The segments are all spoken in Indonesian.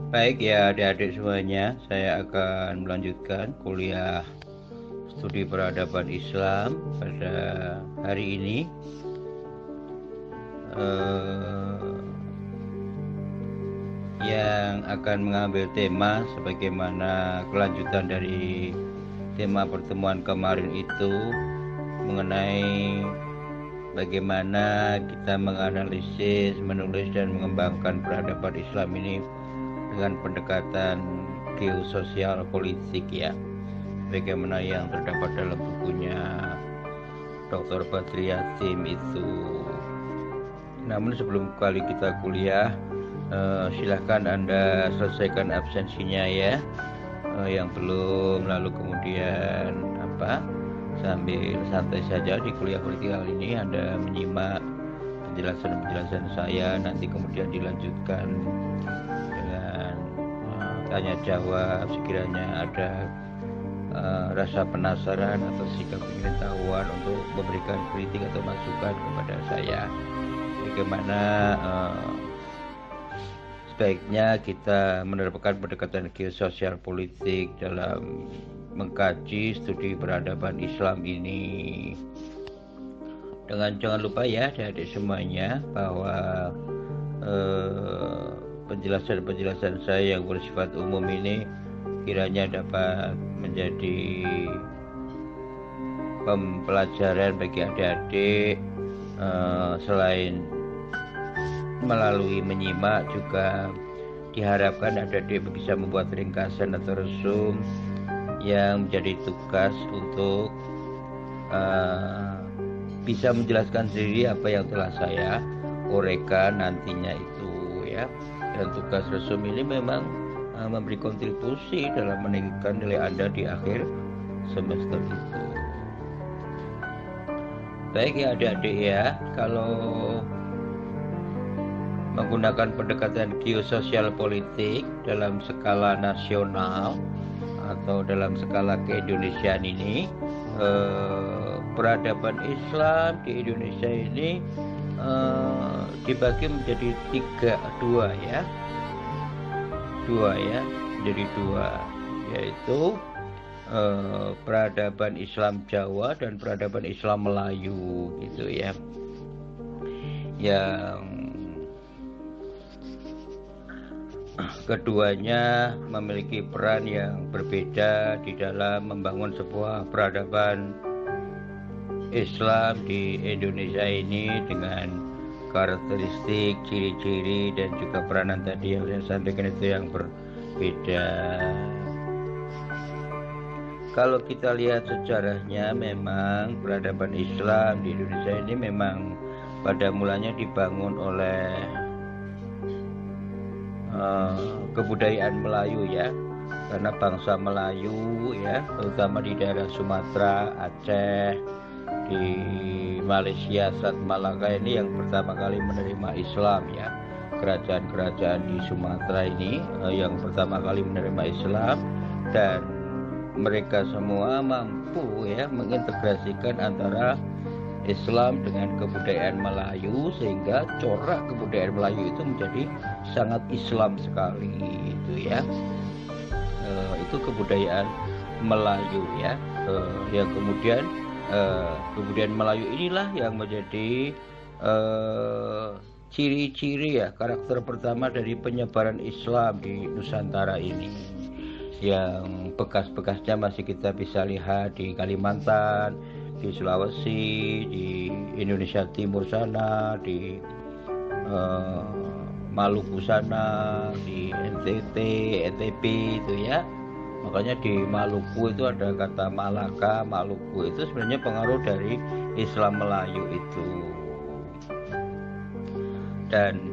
Baik ya adik-adik semuanya, saya akan melanjutkan kuliah studi peradaban Islam pada hari ini. Yang akan mengambil tema sebagaimana kelanjutan dari tema pertemuan kemarin itu mengenai bagaimana kita menganalisis, menulis dan mengembangkan peradaban Islam ini dengan pendekatan geososial politik ya, bagaimana yang terdapat dalam bukunya Dr. Badri Yatim itu. Namun sebelum kali kita kuliah, silahkan Anda selesaikan absensinya ya, yang belum, lalu kemudian sambil santai saja di kuliah politik kali ini Anda menyimak penjelasan saya, nanti kemudian dilanjutkan dengan tanya jawab sekiranya ada rasa penasaran atau sikap pengetahuan untuk memberikan kritik atau masukan kepada saya. Bagaimana sebaiknya kita menerapkan pendekatan geososial politik dalam mengkaji studi peradaban Islam ini. Dengan jangan lupa ya adik-adik semuanya bahwa penjelasan-penjelasan saya yang bersifat umum ini kiranya dapat menjadi pembelajaran bagi adik-adik, selain melalui menyimak juga diharapkan adik-adik bisa membuat ringkasan atau resum yang menjadi tugas untuk bisa menjelaskan sendiri apa yang telah saya uraikan nantinya itu ya. Dan tugas resum ini memang memberi kontribusi dalam meningkatkan nilai Anda di akhir semester itu. Baik ya adik-adik ya, kalau menggunakan pendekatan geososial politik dalam skala nasional atau dalam skala keindonesiaan ini, peradaban Islam di Indonesia ini dibagi menjadi dua ya, jadi dua, yaitu peradaban Islam Jawa dan peradaban Islam Melayu gitu ya, yang keduanya memiliki peran yang berbeda di dalam membangun sebuah peradaban Islam di Indonesia ini dengan karakteristik, ciri-ciri dan juga peranan tadi yang saya sampaikan itu yang berbeda. Kalau kita lihat sejarahnya, memang peradaban Islam di Indonesia ini memang pada mulanya dibangun oleh kebudayaan Melayu ya, karena bangsa Melayu ya, terutama di daerah Sumatera, Aceh, di Malaysia, Selat Malaka ini yang pertama kali menerima Islam ya. Kerajaan-kerajaan di Sumatera ini yang pertama kali menerima Islam, dan mereka semua mampu ya mengintegrasikan antara Islam dengan kebudayaan Melayu, sehingga corak kebudayaan Melayu itu menjadi sangat Islam sekali itu ya. Itu kebudayaan Melayu ya, yang kemudian kebudayaan Melayu inilah yang menjadi ciri-ciri ya, karakter pertama dari penyebaran Islam di Nusantara ini, yang bekas-bekasnya masih kita bisa lihat di Kalimantan, di Sulawesi, di Indonesia Timur sana, di Maluku sana, di NTT, NTB itu ya. Makanya di Maluku itu ada kata Malaka, Maluku itu sebenarnya pengaruh dari Islam Melayu itu. Dan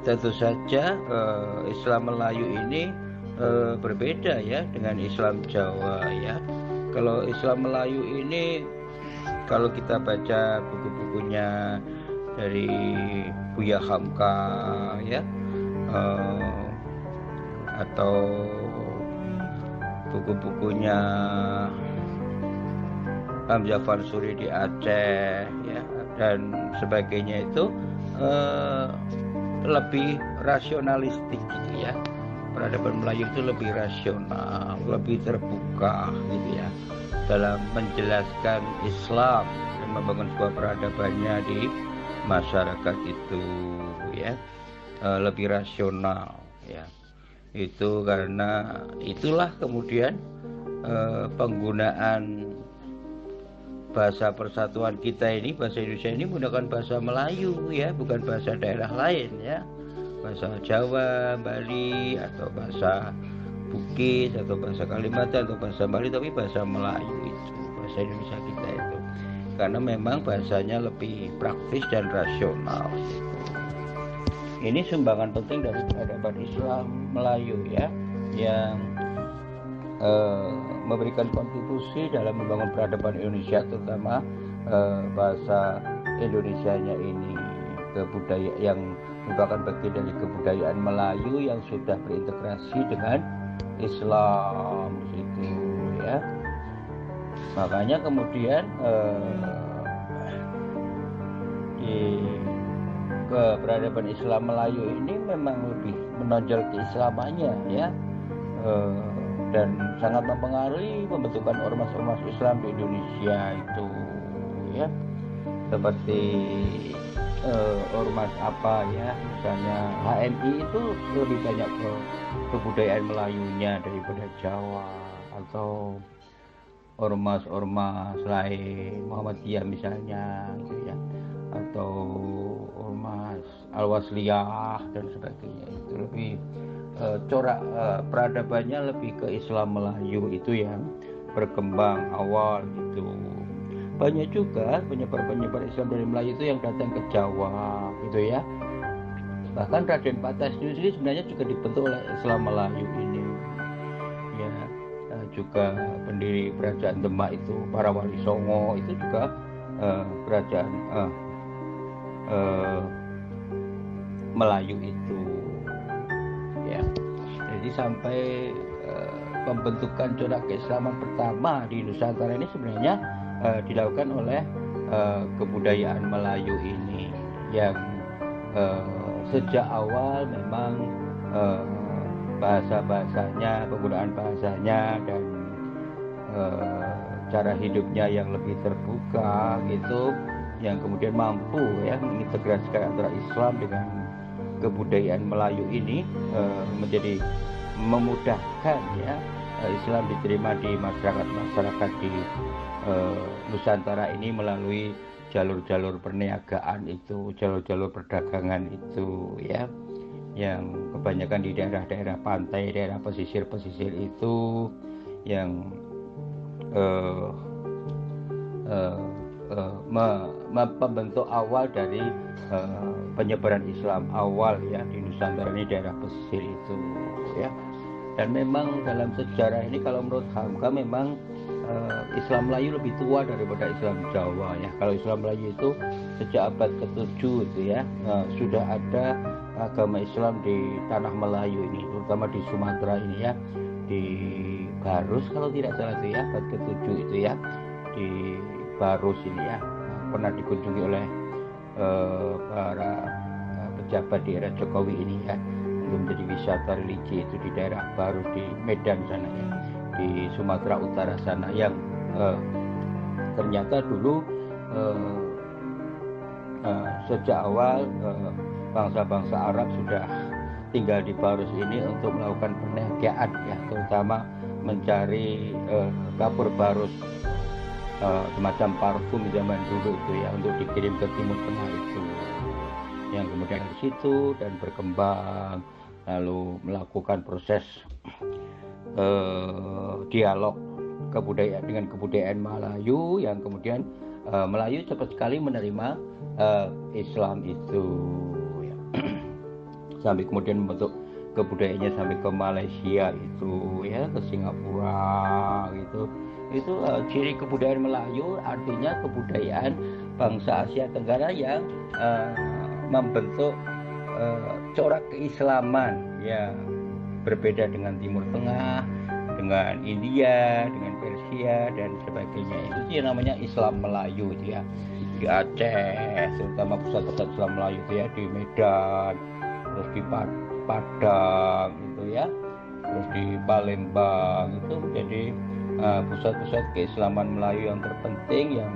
tentu saja Islam Melayu ini berbeda ya dengan Islam Jawa ya. Kalau Islam Melayu ini, kalau kita baca buku-bukunya dari Buya Hamka ya, atau buku-bukunya Hamzah Fansuri di Aceh ya, dan sebagainya itu lebih rasionalistik gitu ya. Peradaban Melayu itu lebih rasional, lebih terbuka gitu ya dalam menjelaskan Islam dan membangun sebuah peradabannya di masyarakat itu ya. Lebih rasional ya. Itu karena itulah kemudian penggunaan bahasa persatuan kita ini, bahasa Indonesia ini menggunakan bahasa Melayu ya, bukan bahasa daerah lain ya, bahasa Jawa, Bali, atau bahasa Bugis, atau bahasa Kalimantan, atau bahasa Bali, tapi bahasa Melayu itu, bahasa Indonesia kita itu, karena memang bahasanya lebih praktis dan rasional gitu. Ini sumbangan penting dari peradaban Islam Melayu ya, yang memberikan kontribusi dalam membangun peradaban Indonesia, terutama bahasa Indonesianya ini, kebudayaan yang merupakan bagian dari kebudayaan Melayu yang sudah berintegrasi dengan Islam itu ya. Makanya kemudian di keberadaban Islam Melayu ini memang lebih menonjol keislamannya ya, dan sangat mempengaruhi pembentukan ormas-ormas Islam di Indonesia itu ya, seperti ormas apa ya, misalnya HMI itu lebih banyak ke kebudayaan Melayunya daripada Jawa, atau ormas-ormas lain, Muhammadiyah misalnya gitu ya, atau ormas Al-Wasliyah dan sebagainya, itu lebih corak peradabannya lebih ke Islam Melayu itu yang berkembang awal gitu. Banyak juga penyebar-penyebar Islam dari Melayu itu yang datang ke Jawa gitu ya. Bahkan Raden Patah sendiri sebenarnya juga dibentuk oleh Islam Melayu ini ya. Juga pendiri kerajaan Demak itu, para Wali Songo itu juga kerajaan Melayu itu ya. Jadi sampai pembentukan corak keislaman pertama di Nusantara ini sebenarnya dilakukan oleh kebudayaan Melayu ini, yang sejak awal memang bahasa-bahasanya, penggunaan bahasanya dan cara hidupnya yang lebih terbuka gitu, yang kemudian mampu ya mengintegrasikan antara Islam dengan kebudayaan Melayu ini, menjadi memudahkan ya Islam diterima di masyarakat di Nusantara ini melalui jalur-jalur perniagaan itu, jalur-jalur perdagangan itu ya, yang kebanyakan di daerah-daerah pantai, daerah pesisir-pesisir itu, yang membentuk awal dari penyebaran Islam awal ya di Nusantara ini, daerah pesisir itu ya. Dan memang dalam sejarah ini kalau menurut Hamka memang Islam Melayu lebih tua daripada Islam Jawa ya. Kalau Islam Melayu itu sejak abad ke-7 itu ya, sudah ada agama Islam di tanah Melayu ini, terutama di Sumatera ini ya, di Barus kalau tidak salah itu ya, abad ke-7 itu ya, di Barus ini ya, pernah dikunjungi oleh para pejabat di era Jokowi ini ya, untuk menjadi wisata religi itu di daerah Barus di Medan sana ya, di Sumatera Utara sana, yang ternyata dulu sejak awal bangsa-bangsa Arab sudah tinggal di Barus ini untuk melakukan perniagaan ya, terutama mencari kapur barus, semacam parfum zaman dulu itu ya, untuk dikirim ke Timur Tengah itu, yang kemudian di situ dan berkembang, lalu melakukan proses dialog kebudayaan dengan kebudayaan Melayu, yang kemudian Melayu cepat sekali menerima Islam itu ya. Sampai kemudian membentuk kebudayaannya sampai ke Malaysia itu ya, ke Singapura gitu. Itu ciri kebudayaan Melayu, artinya kebudayaan bangsa Asia Tenggara yang membentuk corak keislaman ya, berbeda dengan Timur Tengah, dengan India, dengan Persia dan sebagainya. Itu yang namanya Islam Melayu itu ya. Di Aceh, terutama pusat-pusat Islam Melayu itu ya, di Medan, terus di Padang itu ya, terus di Palembang itu menjadi pusat-pusat keislaman Melayu yang terpenting yang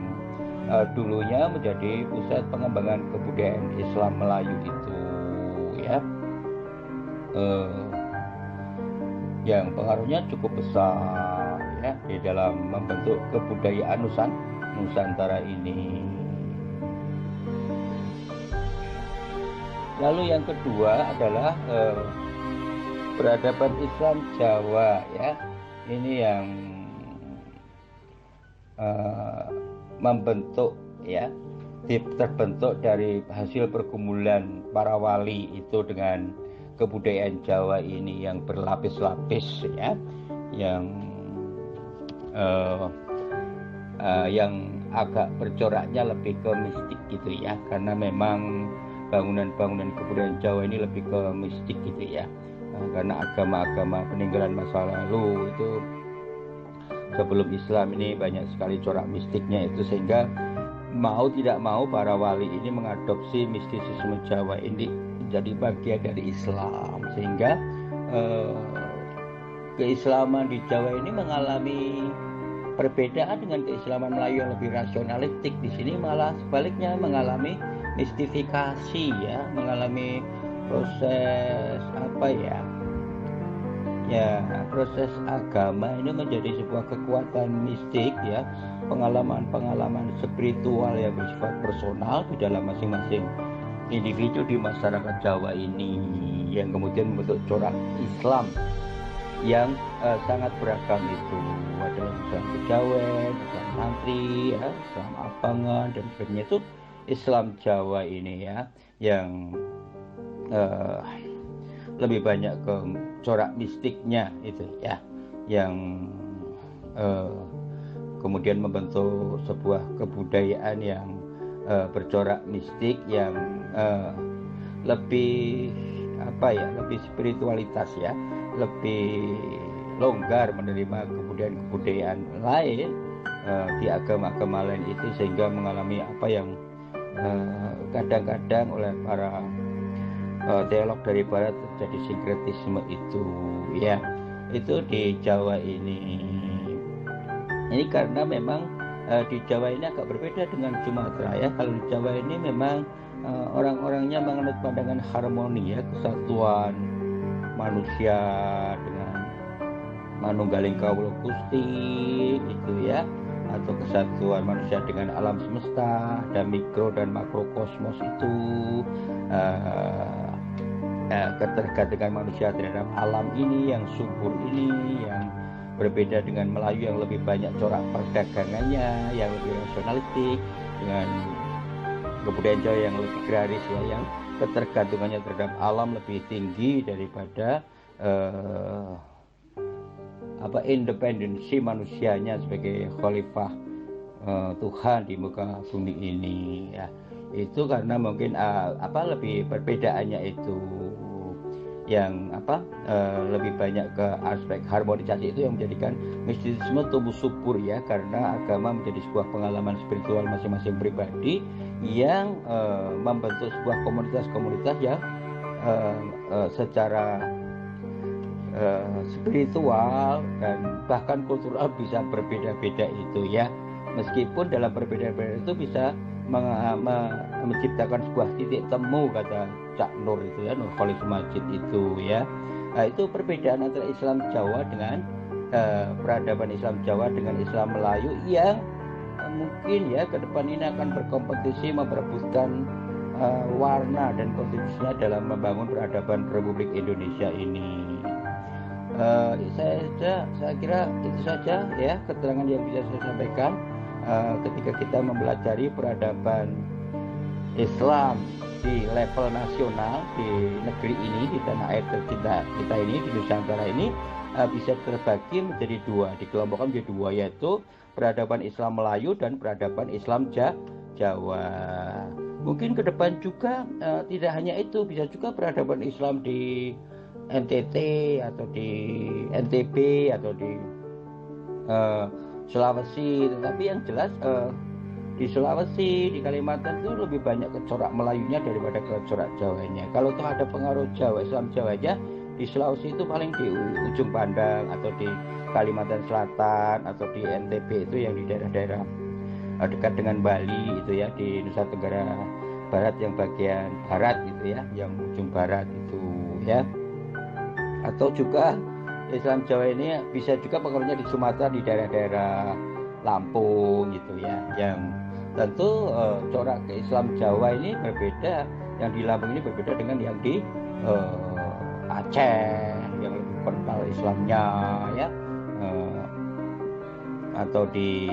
dulunya menjadi pusat pengembangan kebudayaan Islam Melayu itu ya, yang pengaruhnya cukup besar ya di dalam membentuk kebudayaan Nusantara ini. Lalu yang kedua adalah peradaban Islam Jawa ya, ini yang membentuk ya, terbentuk dari hasil pergumulan para wali itu dengan kebudayaan Jawa ini yang berlapis-lapis ya, yang agak bercoraknya lebih ke mistik gitu ya, karena memang bangunan-bangunan kebudayaan Jawa ini lebih ke mistik gitu ya, karena agama-agama peninggalan masa lalu itu sebelum Islam ini banyak sekali corak mistiknya itu, sehingga mau tidak mau para wali ini mengadopsi mistisisme Jawa ini menjadi bagian dari Islam, sehingga keislaman di Jawa ini mengalami perbedaan dengan keislaman Melayu yang lebih rasionalistik. Di sini malah sebaliknya mengalami mistifikasi ya, mengalami proses proses agama ini menjadi sebuah kekuatan mistik ya, pengalaman-pengalaman spiritual yang bersifat personal di dalam masing-masing individu di masyarakat Jawa ini, yang kemudian membentuk corak Islam yang sangat beragam itu. Ada Islam Kejawen, Islam Santri ya, Islam Abangan dan sebagainya. Itu Islam Jawa ini ya, yang lebih banyak ke corak mistiknya itu ya, yang kemudian membentuk sebuah kebudayaan yang bercorak mistik yang lebih lebih spiritualitas ya, lebih longgar menerima kebudayaan lain di agama-agama lain itu, sehingga mengalami apa yang kadang-kadang oleh para teolog dari barat terjadi sinkretisme itu ya, itu di Jawa ini karena memang di Jawa ini agak berbeda dengan Sumatera ya. Kalau di Jawa ini memang orang-orangnya menganut pandangan harmoni ya, kesatuan manusia dengan manunggaling kawula Gusti itu ya, atau kesatuan manusia dengan alam semesta, dan mikro dan makrokosmos itu, ketergantungan manusia terhadap alam ini yang subur ini, yang berbeda dengan Melayu yang lebih banyak corak perdagangannya, yang lebih rasionalistik, dengan kebudayaan Jawa yang lebih agraris ya, yang ketergantungannya terhadap alam lebih tinggi daripada independensi manusianya sebagai khalifah Tuhan di muka bumi ini ya. Itu karena mungkin lebih perbedaannya itu yang lebih banyak ke aspek harmonisasi itu yang menjadikan mistisisme tumbuh subur ya, karena agama menjadi sebuah pengalaman spiritual masing-masing pribadi yang membentuk sebuah komunitas-komunitas yang secara spiritual dan bahkan kultural bisa berbeda-beda itu ya, meskipun dalam perbedaan itu bisa menciptakan sebuah titik temu, kata Cak Nur itu ya, Nur Khalis Majid itu ya. Nah, itu perbedaan antara Islam Jawa dengan peradaban Islam Jawa dengan Islam Melayu yang mungkin ya ke depan ini akan berkompetisi memperebutkan warna dan kontribusinya dalam membangun peradaban Republik Indonesia ini. Saya kira itu saja ya keterangan yang bisa saya sampaikan ketika kita mempelajari peradaban Islam di level nasional di negeri ini, di tanah air tercinta kita ini, di Nusantara ini, bisa terbagi menjadi dua, dikelompokkan menjadi dua, yaitu peradaban Islam Melayu dan peradaban Islam Jawa. Mungkin ke depan juga tidak hanya itu, bisa juga peradaban Islam di NTT atau di NTB atau di Sulawesi, tetapi yang jelas di Sulawesi, di Kalimantan itu lebih banyak ke corak Melayunya daripada ke corak Jawanya. Kalau tuh ada pengaruh Jawa, Islam Jawanya, di Sulawesi itu paling di ujung Pandang atau di Kalimantan Selatan atau di NTB itu yang di daerah-daerah dekat dengan Bali itu ya, di Nusa Tenggara Barat yang bagian barat gitu ya, yang ujung barat itu ya. Atau juga Islam Jawa ini bisa juga pengaruhnya di Sumatera, di daerah-daerah Lampung gitu ya, yang tentu corak Islam Jawa ini berbeda, yang di Lampung ini berbeda dengan yang di Aceh yang lebih kental Islamnya ya, atau di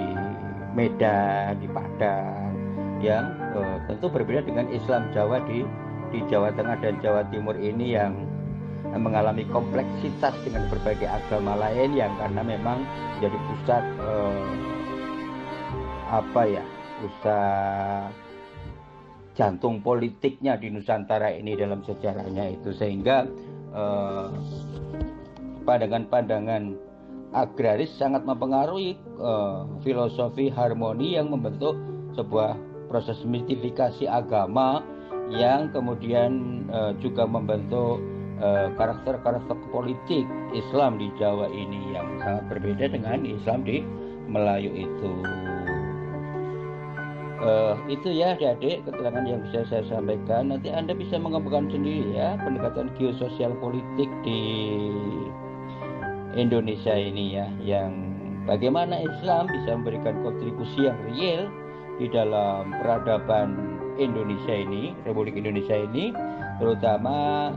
Medan, di Padang yang tentu berbeda dengan Islam Jawa di Jawa Tengah dan Jawa Timur ini yang mengalami kompleksitas dengan berbagai agama lain, yang karena memang menjadi pusat pusat jantung politiknya di Nusantara ini dalam sejarahnya itu, sehingga pandangan-pandangan agraris sangat mempengaruhi filosofi harmoni yang membentuk sebuah proses mistifikasi agama yang kemudian juga membentuk karakter-karakter politik Islam di Jawa ini yang sangat berbeda dengan Islam di Melayu itu. Itu ya adik-adik keterangan yang bisa saya sampaikan. Nanti Anda bisa mengembangkan sendiri ya pendekatan geososial politik di Indonesia ini ya, yang bagaimana Islam bisa memberikan kontribusi yang real di dalam peradaban Indonesia ini, Republik Indonesia ini, terutama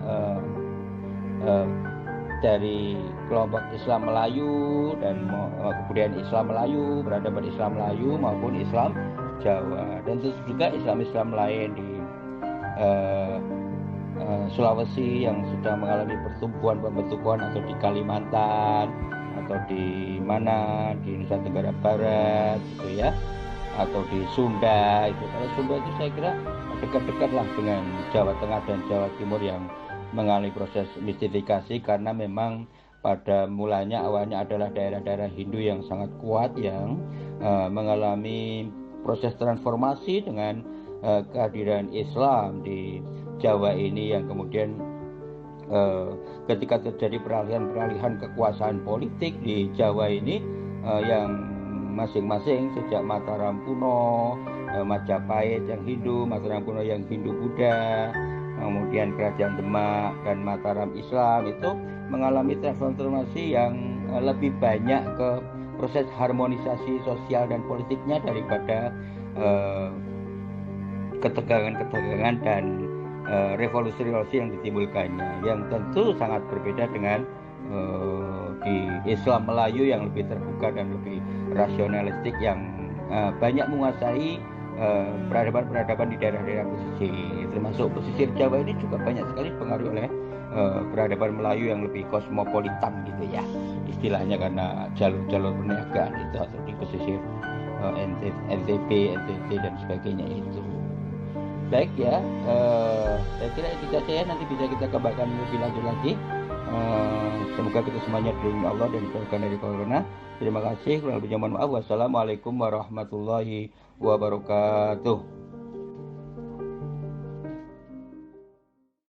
dari kelompok Islam Melayu dan kebudayaan Islam Melayu, peradaban Islam Melayu maupun Islam Jawa, dan tentu juga Islam-Islam lain di Sulawesi yang sudah mengalami pertumbuhan pembentukan, atau di Kalimantan, atau di mana di Nusa Tenggara Barat gitu ya, atau di Sunda itu. Kalau Sunda itu saya kira dekat-dekat lah dengan Jawa Tengah dan Jawa Timur yang mengalami proses mistifikasi, karena memang pada mulanya awalnya adalah daerah-daerah Hindu yang sangat kuat yang mengalami proses transformasi dengan kehadiran Islam di Jawa ini, yang kemudian ketika terjadi peralihan kekuasaan politik di Jawa ini yang masing-masing sejak Mataram kuno, Majapahit yang Hindu, Mataram kuno yang Hindu Buddha, kemudian Kerajaan Demak dan Mataram Islam itu mengalami transformasi yang lebih banyak ke proses harmonisasi sosial dan politiknya daripada ketegangan-ketegangan dan revolusi-revolusi yang ditimbulkannya, yang tentu sangat berbeda dengan di Islam Melayu yang lebih terbuka dan lebih rasionalistik, yang banyak menguasai peradaban-peradaban di daerah-daerah pesisir, termasuk pesisir Jawa ini juga banyak sekali dipengaruhi oleh peradaban Melayu yang lebih kosmopolitan gitu ya istilahnya, karena jalur-jalur perniagaan itu, atau di pesisir NTB, NTT dan sebagainya itu. Baik ya, saya kira itu saja ya, nanti bisa kita kembangkan lebih lanjut lagi. Semoga kita semuanya dilindungi Allah dan dijauhkan dari corona. Terima kasih. Kurang lebihnya mohon maaf. Wassalamualaikum warahmatullahi wabarakatuh.